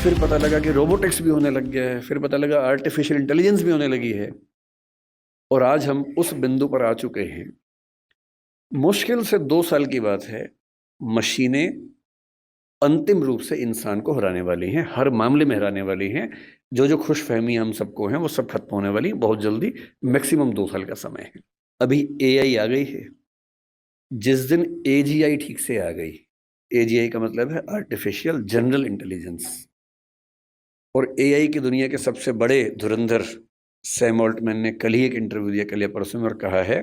फिर पता लगा कि रोबोटिक्स भी होने लग गया है, फिर पता लगा आर्टिफिशियल इंटेलिजेंस भी होने लगी है। और आज हम उस बिंदु पर आ चुके हैं, मुश्किल से 2 साल की बात है, मशीनें अंतिम रूप से इंसान को हराने वाली हैं, हर मामले में हराने वाली हैं। जो खुशफहमी हम सबको हैं वो सब खत्म होने वाली बहुत जल्दी, मैक्सिमम 2 साल का समय है। अभी एआई आ गई है। जिस दिन एजीआई ठीक से आ गई, एजीआई का मतलब है आर्टिफिशियल जनरल इंटेलिजेंस, और एआई की दुनिया के सबसे बड़े धुरंधर सैम ऑल्टमैन ने कल ही एक इंटरव्यू दिया, कल या परसों में, और कहा है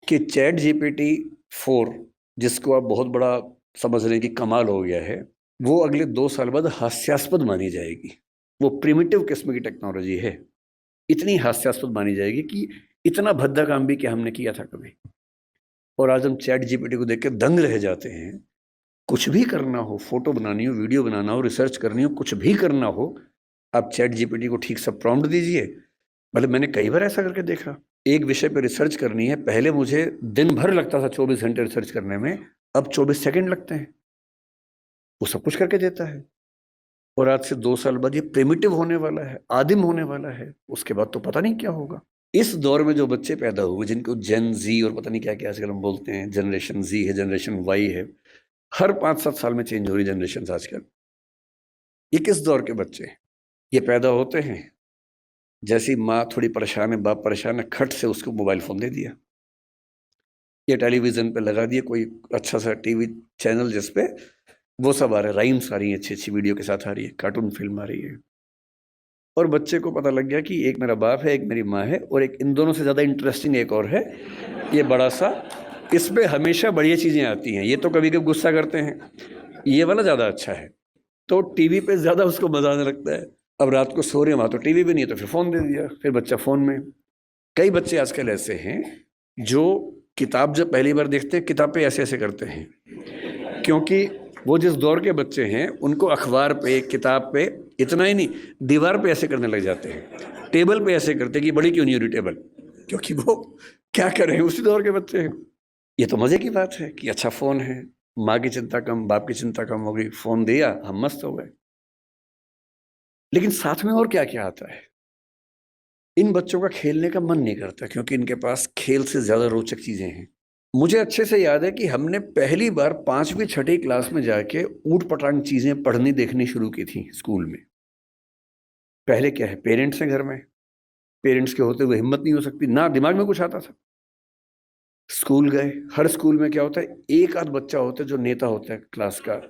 कि चैट जीपीटी 4, जिसको आप बहुत बड़ा समझ रहे हैं कि कमाल हो गया है, वो अगले 2 साल बाद हास्यास्पद मानी जाएगी। वो प्रिमिटिव किस्म की टेक्नोलॉजी है, इतनी हास्यास्पद मानी जाएगी कि इतना भद्दा काम भी क्या हमने किया था कभी। और आज हम चैट जीपीटी को देख के दंग रह जाते हैं। कुछ भी करना हो, फोटो बनानी हो, वीडियो बनाना हो, रिसर्च करनी हो, कुछ भी करना हो, आप चैट जीपीटी को ठीक से प्रॉम्प्ट दीजिए। मतलब मैंने कई बार ऐसा करके देखा, एक विषय पे रिसर्च करनी है, पहले मुझे दिन भर लगता था 24 घंटे रिसर्च करने में, अब 24 सेकंड लगते हैं, वो सब कुछ करके देता है। और आज से 2 साल बाद ये प्रिमिटिव होने वाला है, आदिम होने वाला है, उसके बाद तो पता नहीं क्या होगा। इस दौर में जो बच्चे पैदा हुए, जिनको जेन जी और पता नहीं क्या क्या आजकल हम बोलते हैं, जनरेशन जी है, जनरेशन वाई है, हर 5-7 साल में चेंज हो रही जनरेशन आजकल। ये किस दौर के बच्चे हैं? ये पैदा होते हैं, जैसी माँ थोड़ी परेशान है, बाप परेशान है, खट से उसको मोबाइल फोन दे दिया, ये टेलीविजन पे लगा दिया कोई अच्छा सा टीवी चैनल जिसपे वो सब आ रहा है, राइम्स आ रही है, अच्छी अच्छी वीडियो के साथ आ रही है, कार्टून फिल्म आ रही है। और बच्चे को पता लग गया कि एक मेरा बाप है, एक मेरी माँ है, और एक इन दोनों से ज़्यादा इंटरेस्टिंग एक और है, ये बड़ा सा, इस पे हमेशा बढ़िया चीज़ें आती हैं, ये तो कभी कभी गुस्सा करते हैं, ये वाला ज़्यादा अच्छा है। तो टीवी पे ज़्यादा उसको मज़ा आने लगता है। अब रात को सो रहे हैं, वहाँ तो टीवी भी नहीं है, तो फिर फ़ोन दे दिया, फिर बच्चा फ़ोन में। कई बच्चे आजकल ऐसे हैं जो किताब जब पहली बार देखते हैं, किताब पे ऐसे ऐसे करते हैं, क्योंकि वो जिस दौर के बच्चे हैं उनको अखबार पे, किताब पे, इतना ही नहीं, दीवार पे ऐसे करने लग जाते हैं, टेबल पे ऐसे करते हैं कि बड़ी क्यों नहीं हो रही टेबल, क्योंकि वो क्या कर रहे हैं, उसी दौर के बच्चे हैं। ये तो मजे की बात है कि अच्छा फोन है, माँ की चिंता कम, बाप की चिंता कम हो गई, फोन दिया, हम मस्त हो गए। लेकिन साथ में और क्या क्या आता है, इन बच्चों का खेलने का मन नहीं करता, क्योंकि इनके पास खेल से ज्यादा रोचक चीजें हैं। मुझे अच्छे से याद है कि हमने पहली बार 5वीं 6ठी क्लास में जाके ऊट पटांग चीजें पढ़नी देखनी शुरू की थी स्कूल में। पहले क्या है, पेरेंट्स हैं घर में, पेरेंट्स के होते हुए हिम्मत नहीं हो सकती, ना दिमाग में कुछ आता था। स्कूल गए, हर स्कूल में क्या होता है, एक आध बच्चा होता है जो नेता होता है क्लास का,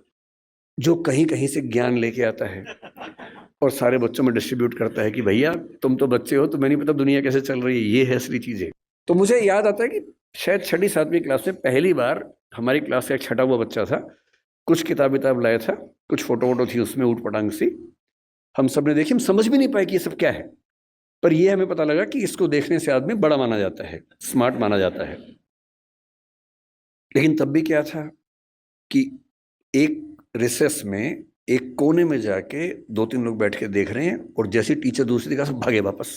जो कहीं कहीं से ज्ञान लेके आता है और सारे बच्चों में डिस्ट्रीब्यूट करता है कि भैया तुम तो बच्चे हो, तुम्हें नहीं पता दुनिया कैसे चल रही है, ये है असली चीजें। तो मुझे याद आता है कि शायद 6ठी 7वीं क्लास में पहली बार हमारी क्लास से एक छठा हुआ बच्चा था, कुछ किताब विताब लाया था, कुछ फोटो वोटो थी उसमें ऊट पटांग सी, हम सब ने देखी, हम समझ भी नहीं पाए कि ये सब क्या है, पर ये हमें पता लगा कि इसको देखने से आदमी बड़ा माना जाता है, स्मार्ट माना जाता है। लेकिन तब भी क्या था कि एक रिसेस में, एक कोने में जाके 2-3 लोग बैठ के देख रहे हैं, और जैसे टीचर दूसरी क्लास भागे वापस।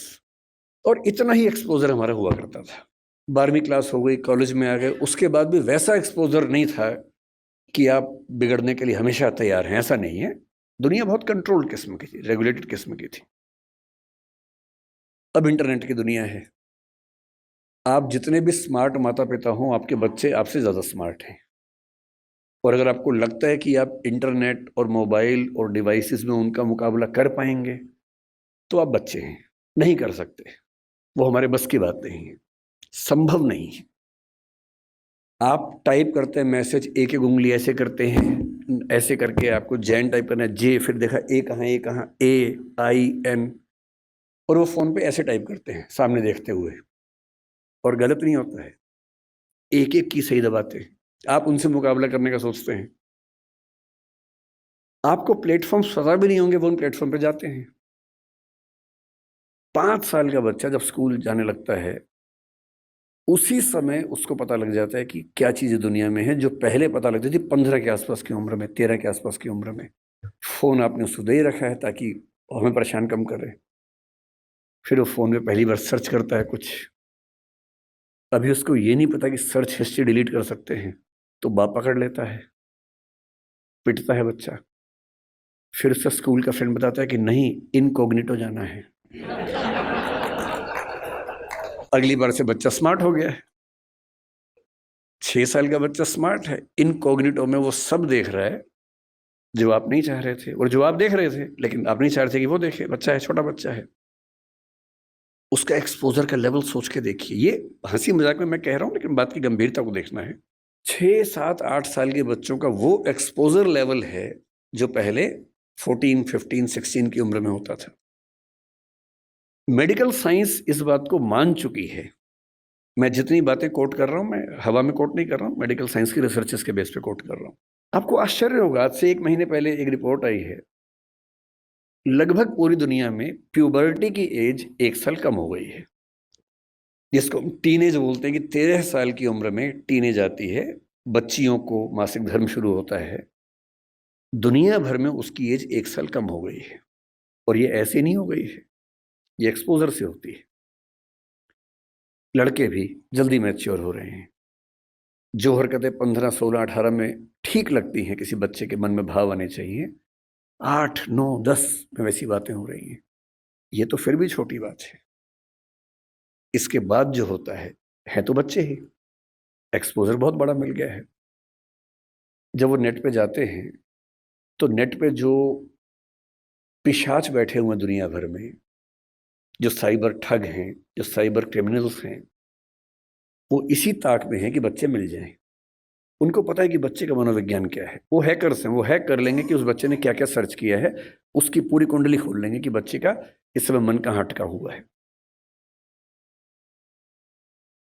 और इतना ही एक्सपोजर हमारा हुआ करता था। 12वीं क्लास हो गई, कॉलेज में आ गए, उसके बाद भी वैसा एक्सपोजर नहीं था कि आप बिगड़ने के लिए हमेशा तैयार हैं, ऐसा नहीं है। दुनिया बहुत कंट्रोल्ड किस्म की थी, रेगुलेटेड किस्म की थी। अब इंटरनेट की दुनिया है, आप जितने भी स्मार्ट माता पिता हों, आपके बच्चे आपसे ज़्यादा स्मार्ट हैं। और अगर आपको लगता है कि आप इंटरनेट और मोबाइल और डिवाइसेस में उनका मुकाबला कर पाएंगे, तो आप बच्चे हैं, नहीं कर सकते, वो हमारे बस की बात नहीं है, संभव नहीं है। आप टाइप करते हैं मैसेज, एक एक उंगली ऐसे करते हैं, ऐसे करके आपको जैन टाइप करना है, जे, फिर देखा ए कहाँ, ए कहाँ, AIN, और वो फोन पे ऐसे टाइप करते हैं सामने देखते हुए, और गलत नहीं होता है, एक एक की सही दबाते हैं, आप उनसे मुकाबला करने का सोचते हैं। आपको प्लेटफॉर्म पता भी नहीं होंगे, वो उन प्लेटफॉर्म पे जाते हैं। 5 साल का बच्चा जब स्कूल जाने लगता है, उसी समय उसको पता लग जाता है कि क्या चीजें दुनिया में है, जो पहले पता लगती थी 15 के आसपास की उम्र में, 13 के आसपास की उम्र में। फोन आपने उसको दे ही रखा है ताकि हमें परेशान कम करे, फिर वो फोन में पहली बार सर्च करता है कुछ। अभी उसको ये नहीं पता कि सर्च हिस्ट्री डिलीट कर सकते हैं, तो बाप पकड़ लेता है, पिटता है बच्चा। फिर उसका स्कूल का फ्रेंड बताता है कि नहीं, इनकॉग्निटो जाना है। अगली बार से बच्चा स्मार्ट हो गया है। 6 साल का बच्चा स्मार्ट है, इनकॉग्निटो में वो सब देख रहा है जो आप नहीं चाह रहे थे, और जो आप देख रहे थे लेकिन आप नहीं चाह रहे थे कि वो देखे। बच्चा है, छोटा बच्चा है, उसका एक्सपोजर का लेवल सोच के देखिए। ये हंसी मजाक में मैं कह रहा हूं, लेकिन बात की गंभीरता को देखना है। 6, 7, 8 साल के बच्चों का वो एक्सपोजर लेवल है जो पहले 14, 15, 16 की उम्र में होता था। मेडिकल साइंस इस बात को मान चुकी है। मैं जितनी बातें कोट कर रहा हूं, मैं हवा में कोट नहीं कर रहा हूं, मेडिकल साइंस की रिसर्चेस के बेस पे कोट कर रहा हूं। आपको आश्चर्य होगा, आज से 1 महीने पहले एक रिपोर्ट आई है, लगभग पूरी दुनिया में प्यूबर्टी की एज 1 साल कम हो गई है, जिसको टीनेज बोलते हैं कि 13 साल की उम्र में टीनेज आती है, बच्चियों को मासिक धर्म शुरू होता है। दुनिया भर में उसकी एज 1 साल कम हो गई है, और ये ऐसे नहीं हो गई है, ये एक्सपोजर से होती है। लड़के भी जल्दी मैच्योर हो रहे हैं। जो हरकतें 15, 16, 18 में ठीक लगती हैं, किसी बच्चे के मन में भाव आने चाहिए, 8, 9, 10 में वैसी बातें हो रही हैं। ये तो फिर भी छोटी बात है। इसके बाद जो होता है तो बच्चे ही, एक्सपोजर बहुत बड़ा मिल गया है। जब वो नेट पे जाते हैं तो नेट पे जो पिशाच बैठे हुए हैं दुनिया भर में, जो साइबर ठग हैं, जो साइबर क्रिमिनल्स हैं, वो इसी ताक में हैं कि बच्चे मिल जाएं। उनको पता है कि बच्चे का मनोविज्ञान क्या है। वो हैकर्स हैं, वो हैक कर लेंगे कि उस बच्चे ने क्या क्या सर्च किया है, उसकी पूरी कुंडली खोल लेंगे कि बच्चे का इस समय मन कहाँ अटका हुआ है।